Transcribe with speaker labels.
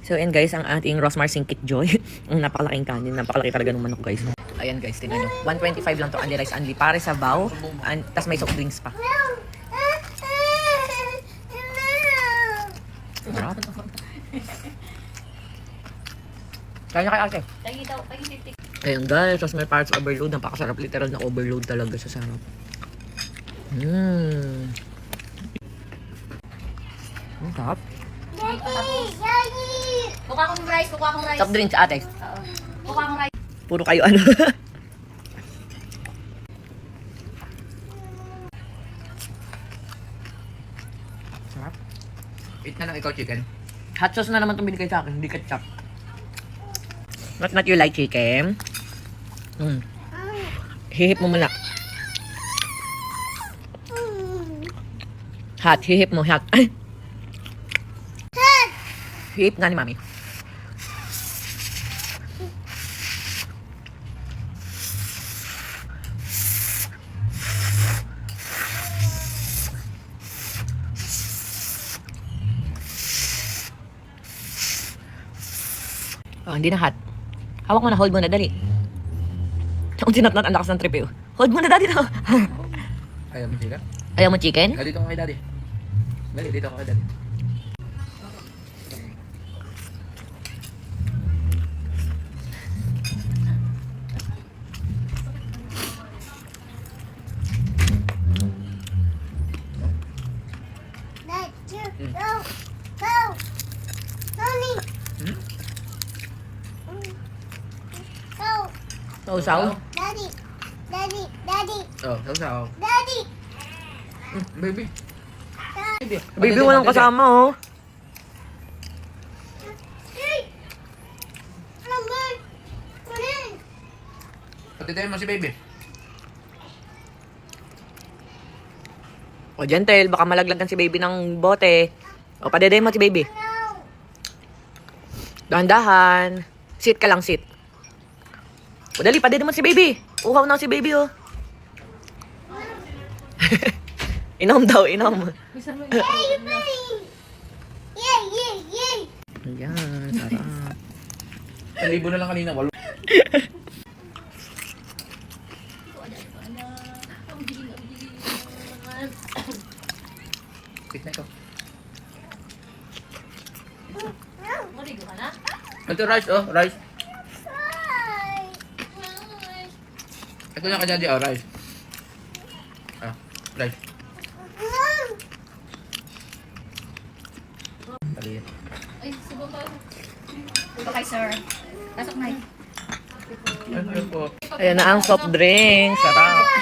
Speaker 1: So, and guys, ang ating Rosmar Singkit Joy. Ang napakalaking kanin. Napakalaki talaga ng manok, guys. Ayan, guys. Tingnan nyo. 125 lang to. Only rice, only. Pare sa baw. Tapos may soft drinks pa. Sarap. Kaya kay ate. Ayan, guys. Tapos may parts overload. Napakasarap. Literal na overload talaga sa sarap. Ang sarap.
Speaker 2: Kuha akong rice, kuha akong rice.
Speaker 1: Soft drinks, ate.
Speaker 2: Oo. Kuha akong rice.
Speaker 1: Puro kayo ano. Sarap.
Speaker 3: Eat na lang ikaw chicken.
Speaker 1: Hot sauce na naman itong binigay sa akin, hindi ketchup. Not you like chicken? Hihip mo muna. Hot, hihip mo, hot. Ay! Hihip nga ni mami. Oh, hindi na hot. Hawak mo na, hold mo na, dali. Kung sinatnat, ang lakas ng trip eh. Hold mo na, daddy na.
Speaker 3: Ayaw mo chicken?
Speaker 1: Ayaw mo chicken?
Speaker 3: Dito ko kay daddy. Dali, dito ko kay daddy.
Speaker 1: Sausaw?
Speaker 2: Daddy, daddy, daddy,
Speaker 3: Oh, sausaw.
Speaker 2: daddy.
Speaker 3: Baby.
Speaker 1: Baby, walang kasama oh.
Speaker 2: Hey! Number! Kunin!
Speaker 3: Patitayin mo si baby.
Speaker 1: O, gentle, baka malaglagan si baby ng bote. O, padeday mo si baby.
Speaker 2: No!
Speaker 1: Dahan-dahan. Sit ka lang, sit. O, dali, padeday mo si baby. Uhaw na si baby, oh. Inom daw, inom.
Speaker 2: Yay, you playing! Yay, yay, yay!
Speaker 1: Ayan, sarap.
Speaker 3: 1,000 na lang kanina, 8. Eat na ito.
Speaker 2: Marigo ka na?
Speaker 3: Ito rice, oh, rice.
Speaker 2: Hi!
Speaker 3: Ito na kay daddy, oh, rice. Ah, rice. Maliit.
Speaker 2: Ay, subo ka. Subo kay sir. Pasok na.
Speaker 3: Ano po?
Speaker 1: Ayan na ang soft drink. Sarap.